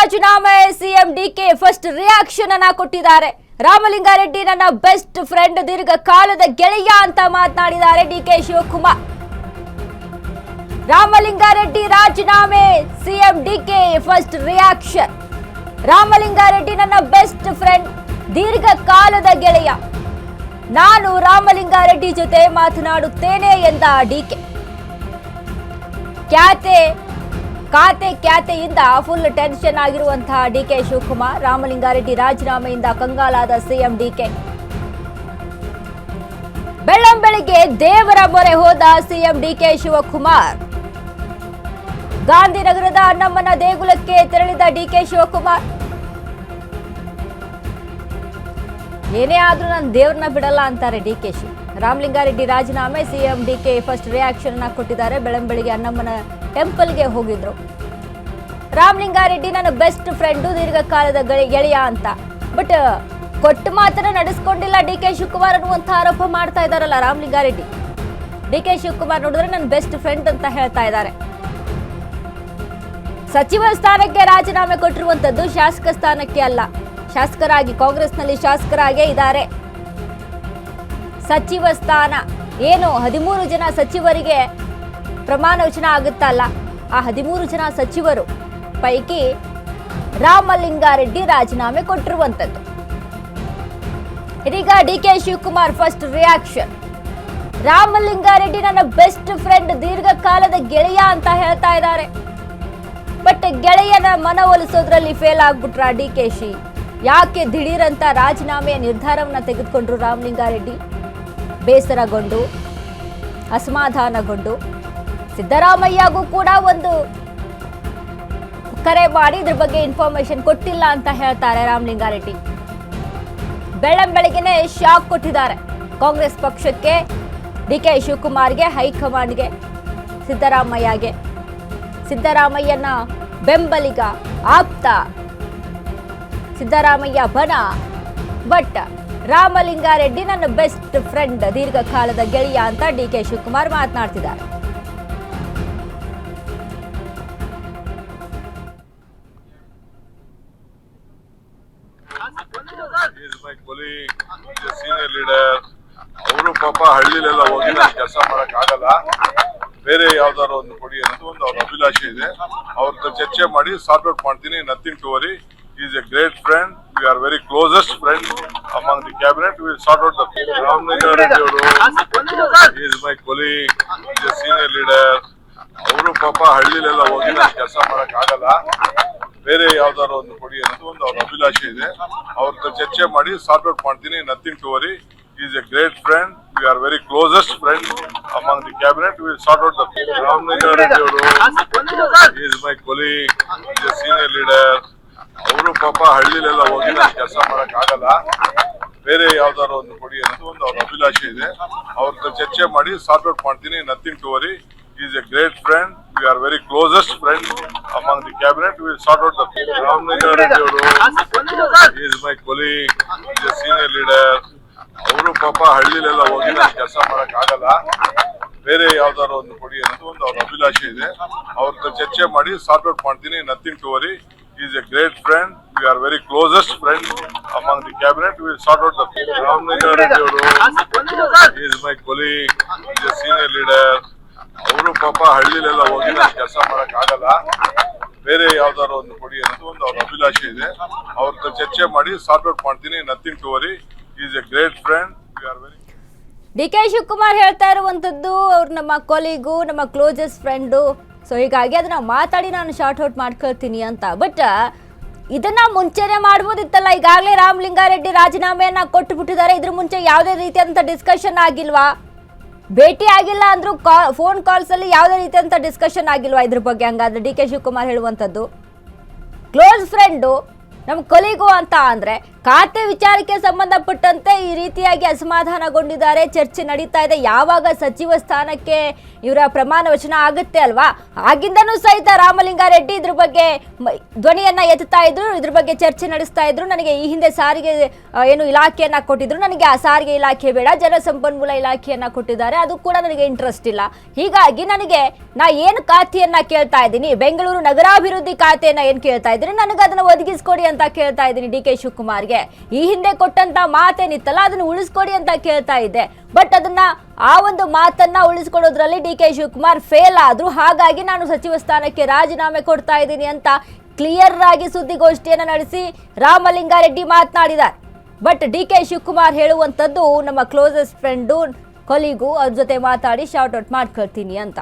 ರಾಜೀನಾಮೆ CM DK first reaction ಅನ್ನ ಕೊಟ್ಟಿದ್ದಾರೆ. ರಾಮಲಿಂಗಾರೆಡ್ಡಿ ನನ್ನ ಬೆಸ್ಟ್ ಫ್ರೆಂಡ್, ದೀರ್ಘ ಕಾಲದ ಗೆಳೆಯ ಅಂತ ಮಾತನಾಡಿದ್ದಾರೆ ಡಿಕೆ ಶಿವಕುಮಾರ್. ರಾಮಲಿಂಗಾರೆಡ್ಡಿ ರಾಜೀನಾಮೆ CM DK first reaction. Ramalinga Reddy ನನ್ನ ಬೆಸ್ಟ್ ಫ್ರೆಂಡ್, ದೀರ್ಘ ಕಾಲದ ಗೆಳೆಯ. ನಾನು ರಾಮಲಿಂಗಾರೆಡ್ಡಿ ಜೊತೆ ಮಾತನಾಡುತ್ತೇನೆ ಎಂದ ಡಿಕೆ. ಖ್ಯಾತೆಯಿಂದ ಫುಲ್ ಟೆನ್ಷನ್ ಆಗಿರುವಂತಹ ಡಿಕೆ ಶಿವಕುಮಾರ್. ರಾಮಲಿಂಗಾರೆಡ್ಡಿ ರಾಜೀನಾಮೆಯಿಂದ ಕಂಗಾಲಾದ ಸಿಎಂ ಡಿಕೆ. ಬೆಳ್ಳಂಬೆಳಿಗ್ಗೆ ದೇವರ ಮೊರೆ ಹೋದ ಸಿಎಂ ಡಿಕೆ ಶಿವಕುಮಾರ್. ಗಾಂಧಿನಗರದ ಅಣ್ಣಮ್ಮನ ದೇಗುಲಕ್ಕೆ ತೆರಳಿದ ಡಿಕೆ ಶಿವಕುಮಾರ್. ಏನೇ ಆದ್ರೂ ನಾನು ದೇವ್ರನ್ನ ಬಿಡಲ್ಲ ಅಂತಾರೆ ಡಿಕೆಶಿ. ರಾಮಲಿಂಗಾರೆಡ್ಡಿ ರಾಜೀನಾಮೆ ಸಿಎಂ ಡಿಕೆ ಫಸ್ಟ್ ರಿಯಾಕ್ಷನ್ ಅನ್ನ ಕೊಟ್ಟಿದ್ದಾರೆ. ಬೆಳ್ಳಂಬೆಳಿಗ್ಗೆ ಅಣ್ಣಮ್ಮನ ಟೆಂಪಲ್ಗೆ ಹೋಗಿದ್ರು. ರಾಮಲಿಂಗಾರೆಡ್ಡಿ ನನ್ನ ಬೆಸ್ಟ್ ಫ್ರೆಂಡು, ದೀರ್ಘಕಾಲದ ಗೆಳೆಯ ಅಂತ. ಬಟ್ ಕೊಟ್ಟ ಮಾತನ್ನ ನಡೆಸ್ಕೊಂಡಿಲ್ಲ ಡಿಕೆ ಶಿವಕುಮಾರ್ ಅನ್ನುವಂಥ ಆರೋಪ ಮಾಡ್ತಾ ಇದ್ದಾರಲ್ಲ ರಾಮಲಿಂಗಾರೆಡ್ಡಿ. ಡಿಕೆ ಶಿವಕುಮಾರ್ ನೋಡಿದ್ರೆ ನನ್ನ ಬೆಸ್ಟ್ ಫ್ರೆಂಡ್ ಅಂತ ಹೇಳ್ತಾ ಇದ್ದಾರೆ. ಸಚಿವ ಸ್ಥಾನಕ್ಕೆ ರಾಜೀನಾಮೆ ಕೊಟ್ಟಿರುವಂತದ್ದು ಶಾಸಕ ಸ್ಥಾನಕ್ಕೆ ಅಲ್ಲ. ಶಾಸಕರಾಗಿ ಕಾಂಗ್ರೆಸ್ನಲ್ಲಿ ಶಾಸಕರಾಗೇ ಇದ್ದಾರೆ. ಸಚಿವ ಸ್ಥಾನ ಏನು 13 ಜನ ಸಚಿವರಿಗೆ ಪ್ರಮಾಣ ವಚನ ಆಗುತ್ತಲ್ಲ, ಆ 13 ಜನ ಸಚಿವರು ಪೈಕಿ ರಾಮಲಿಂಗಾರೆಡ್ಡಿ ರಾಜೀನಾಮೆ ಕೊಟ್ಟಿರುವಂತದ್ದು. ಇದೀಗ DK Shivakumar first reaction. Ramalinga Reddy ನನ್ನ ಬೆಸ್ಟ್ ಫ್ರೆಂಡ್, ದೀರ್ಘಕಾಲದ ಗೆಳೆಯ ಅಂತ ಹೇಳ್ತಾ ಇದ್ದಾರೆ. ಬಟ್ ಗೆಳೆಯನ ಮನವೊಲಿಸೋದ್ರಲ್ಲಿ ಫೇಲ್ ಆಗ್ಬಿಟ್ರ ಡಿಕೆಶಿ. ಯಾಕೆ ದಿಢೀರಂತ ರಾಜೀನಾಮೆಯ ನಿರ್ಧಾರವನ್ನ ತೆಗೆದುಕೊಂಡ್ರು ರಾಮಲಿಂಗಾರೆಡ್ಡಿ? ಬೇಸರಗೊಂಡು, ಅಸಮಾಧಾನಗೊಂಡು ಸಿದ್ದರಾಮಯ್ಯಗೂ ಕೂಡ ಒಂದು ಕರೆ ಮಾಡಿ ಇದ್ರ ಬಗ್ಗೆ ಇನ್ಫಾರ್ಮೇಶನ್ ಕೊಟ್ಟಿಲ್ಲ ಅಂತ ಹೇಳ್ತಾರೆ ರಾಮಲಿಂಗಾರೆಡ್ಡಿ. ಬೆಳ್ಳಂಬೆಳಗ್ಗೆನೆ ಶಾಕ್ ಕೊಟ್ಟಿದ್ದಾರೆ ಕಾಂಗ್ರೆಸ್ ಪಕ್ಷಕ್ಕೆ, ಡಿಕೆ ಶಿವಕುಮಾರ್ಗೆ, ಹೈಕಮಾಂಡ್ಗೆ, ಸಿದ್ದರಾಮಯ್ಯಗೆ. ಸಿದ್ದರಾಮಯ್ಯನ ಬೆಂಬಲಿಗ, ಆಪ್ತ, ಸಿದ್ದರಾಮಯ್ಯ ಬನ. ಬಟ್ ರಾಮಲಿಂಗಾರೆಡ್ಡಿ ನನ್ನ ಬೆಸ್ಟ್ ಫ್ರೆಂಡ್, ದೀರ್ಘಕಾಲದ ಗೆಳೆಯ ಅಂತ ಡಿಕೆ ಶಿವಕುಮಾರ್ ಮಾತನಾಡ್ತಿದ್ದಾರೆ. ಸೀನಿಯರ್ ಲೀಡರ್ ಅವರು ಪಾಪ ಹಳ್ಳಿಲೆಲ್ಲ ಹೋಗಿ ಕೆಲಸ ಮಾಡಕ್ ಆಗಲ್ಲ, ಬೇರೆ ಯಾವ್ದಾರು ಒಂದು ಕೊಡಿ ಅನ್ನೋದು ಒಂದು ಅವ್ರ ಅಭಿಲಾಷೆ ಇದೆ. ಅವ್ರ ಚರ್ಚೆ ಮಾಡಿ ಸಾರ್ಟ್ ಔಟ್ ಮಾಡ್ತೀನಿ. Nothing to worry. He is a great friend. We are very closest friends among the cabinet. We will sort out the Ramlingareddy ಅವರು. He is my colleague. He is a senior leader. ಅವರು ಪಾಪ ಹಳ್ಳಿಲೆಲ್ಲ ಹೋಗಿ ಕೆಲಸ ಮಾಡಕ್ ಆಗಲ್ಲ, ಬೇರೆ ಯಾವ್ದಾರು ಒಂದು ಕೊಡಿ ಅನ್ನೋದು ಒಂದು ಅವ್ರ ಅಭಿಲಾಷೆ ಇದೆ. ಅವ್ರ ಚರ್ಚೆ ಮಾಡಿ ಸಾರ್ಟ್ ಔಟ್ ಮಾಡ್ತೀನಿ. Nothing to worry. He is a great friend. We are very closest friends among the cabinet. We will sort out the Ramlingareddy ಅವರು. He is my colleague. He is a senior leader. ಅವರು ಪಾಪ ಹಳ್ಳಿಲೆಲ್ಲ ಹೋಗಿ ಕೆಲಸ ಮಾಡಕ್ ಆಗಲ್ಲ, ಬೇರೆ ಯಾವ್ದಾರು ಒಂದು ಕೊಡಿ ಅನ್ನೋದು ಒಂದು ಅವ್ರ ಅಭಿಲಾಷೆ ಇದೆ. ಅವ್ರ ಚರ್ಚೆ ಮಾಡಿ ಸಾರ್ಟ್ ಔಟ್ ಮಾಡ್ತೀನಿ. Nothing to worry. He is a great friend. We are very closest friends among the cabinet. We will sort out the Ramlingareddy ಅವರು. He is my colleague. He is a senior leader. ಅವರು ಪಾಪ ಹಳ್ಳಿಲೆಲ್ಲ ಹೋಗಿ ಕೆಲಸ ಮಾಡಕ್ ಆಗಲ್ಲ, ಬೇರೆ ಯಾವ್ದಾರು ಒಂದು ಕೊಡಿ ಅನ್ನೋದು ಒಂದು ಅವ್ರ ಅಭಿಲಾಷೆ ಇದೆ. ಅವ್ರ ಚರ್ಚೆ ಮಾಡಿ ಸಾರ್ಟ್ ಔಟ್ ಮಾಡ್ತೀನಿ. Nothing to worry. He is a great friend. We are very closest friends among the cabinet. We will sort out the Ramlingareddy ಅವರು. He is my colleague. He is a senior leader. ಅವರು ಪಾಪ ಹಳ್ಳಿಲೆಲ್ಲ ಹೋಗಿ ಕೆಲಸ ಮಾಡಕ್ ಆಗಲ್ಲ, ಬೇರೆ ಯಾವ್ದಾರು ಒಂದು ಕೊಡಿ ಅನ್ನೋದು ಒಂದು ಅವ್ರ ಅಭಿಲಾಷೆ ಇದೆ. ಅವ್ರ ಚರ್ಚೆ ಮಾಡಿ ಸಾರ್ಟ್ ಔಟ್ ಮಾಡ್ತೀನಿ. Nothing to worry. He is a great friend. We are very D K Shivakumar ಹೇಳ್ತಾ ಇರುವಂತದ್ದು ಅವ್ರು ನಮ್ಮ ಕೊಲೀಗು, ನಮ್ಮ ಕ್ಲೋಸೆಸ್ಟ್ ಫ್ರೆಂಡು. ಸೊ ಹೀಗಾಗಿ ಅದನ್ನ ಮಾತಾಡಿ ನಾನು ಶಾರ್ಟ್ ಔಟ್ ಮಾಡ್ಕೊಳ್ತೀನಿ ಅಂತ. ಬಟ್ ಇದನ್ನ ಮುಂಚೆನೆ ಮಾಡ್ಬೋದಿತ್ತಲ್ಲ. ಈಗಾಗಲೇ ರಾಮಲಿಂಗಾರೆಡ್ಡಿ ರಾಜೀನಾಮೆಯನ್ನ ಕೊಟ್ಟು ಬಿಟ್ಟಿದ್ದಾರೆ. ಇದ್ರ ಮುಂಚೆ ಯಾವುದೇ ರೀತಿಯಾದಂಥ ಡಿಸ್ಕಷನ್ ಆಗಿಲ್ವಾ? ಭೇಟಿ ಆಗಿಲ್ಲ ಅಂದ್ರೂ ಫೋನ್ ಕಾಲ್ಸ್ ಅಲ್ಲಿ ಯಾವುದೇ ರೀತಿಯಾದಂಥ ಡಿಸ್ಕಷನ್ ಆಗಿಲ್ವಾ ಇದ್ರ ಬಗ್ಗೆ? ಹಂಗಾದ್ರೆ ಡಿಕೆ ಶಿವಕುಮಾರ್ ಹೇಳುವಂಥದ್ದು ಕ್ಲೋಸ್ ಫ್ರೆಂಡು, ನಮ್ಮ ಕೊಲಿಗು ಅಂತ ಅಂದ್ರೆ ಖಾತೆ ವಿಚಾರಕ್ಕೆ ಸಂಬಂಧಪಟ್ಟಂತೆ ಈ ರೀತಿಯಾಗಿ ಅಸಮಾಧಾನಗೊಂಡಿದ್ದಾರೆ. ಚರ್ಚೆ ನಡೀತಾ ಇದೆ. ಯಾವಾಗ ಸಚಿವ ಸ್ಥಾನಕ್ಕೆ ಇವರ ಪ್ರಮಾಣ ವಚನ ಆಗುತ್ತೆ ಅಲ್ವಾ, ಆಗಿಂದನೂ ಸಹಿತ ರಾಮಲಿಂಗಾರೆಡ್ಡಿ ಇದ್ರ ಬಗ್ಗೆ ಧ್ವನಿಯನ್ನ ಎತ್ತುತ್ತಾ ಇದ್ರು, ಇದ್ರ ಬಗ್ಗೆ ಚರ್ಚೆ ನಡೆಸ್ತಾ ಇದ್ರು. ನನಗೆ ಈ ಹಿಂದೆ ಸಾರಿಗೆ ಏನು ಇಲಾಖೆಯನ್ನ ಕೊಟ್ಟಿದ್ರು, ನನಗೆ ಆ ಸಾರಿಗೆ ಇಲಾಖೆ ಬೇಡ, ಜಲಸಂಪನ್ಮೂಲ ಇಲಾಖೆಯನ್ನ ಕೊಟ್ಟಿದ್ದಾರೆ, ಅದು ಕೂಡ ನನಗೆ ಇಂಟ್ರೆಸ್ಟ್ ಇಲ್ಲ. ಹೀಗಾಗಿ ನನಗೆ ನಾ ಏನು ಖಾತೆಯನ್ನ ಕೇಳ್ತಾ ಇದ್ದೀನಿ, ಬೆಂಗಳೂರು ನಗರಾಭಿವೃದ್ಧಿ ಖಾತೆಯನ್ನ ಏನ್ ಕೇಳ್ತಾ ಇದ್ದೀನಿ, ನನಗೆ ಅದನ್ನ ಒದಗಿಸ್ಕೊಡಿ ಅಂತ ಕೇಳ್ತಾ ಇದ್ದೀನಿ ಡಿ ಕೆ ಶಿವಕುಮಾರ್ಗೆ. ಈ ಹಿಂದೆ ಕೊಟ್ಟಂತ ಮಾತೇನಿತ್ತಲ್ಲ ಅದನ್ನ ಉಳಿಸ್ಕೊಡಿ ಅಂತ ಕೇಳ್ತಾ ಇದ್ದೆ. ಬಟ್ ಅದನ್ನ ಆ ಒಂದು ಮಾತನ್ನ ಉಳಿಸ್ಕೊಡೋದ್ರಲ್ಲಿ ಡಿ ಕೆ ಶಿವಕುಮಾರ್ ಫೇಲ್ ಆದ್ರು. ಹಾಗಾಗಿ ನಾನು ಸಚಿವ ಸ್ಥಾನಕ್ಕೆ ರಾಜೀನಾಮೆ ಕೊಡ್ತಾ ಇದ್ದೀನಿ ಅಂತ ಕ್ಲಿಯರ್ ಆಗಿ ಸುದ್ದಿಗೋಷ್ಠಿಯನ್ನ ನಡೆಸಿ ರಾಮಲಿಂಗಾರೆಡ್ಡಿ ಮಾತನಾಡಿದ್ದಾರೆ. ಬಟ್ ಡಿ ಕೆ ಶಿವಕುಮಾರ್ ಹೇಳುವಂಥದ್ದು ನಮ್ಮ ಕ್ಲೋಸೆಸ್ಟ್ ಫ್ರೆಂಡು ಕೊಲಿಗು, ಅವ್ರ ಜೊತೆ ಮಾತಾಡಿ ಶಾರ್ಟ್ ಔಟ್ ಮಾಡ್ಕೊಳ್ತೀನಿ ಅಂತ.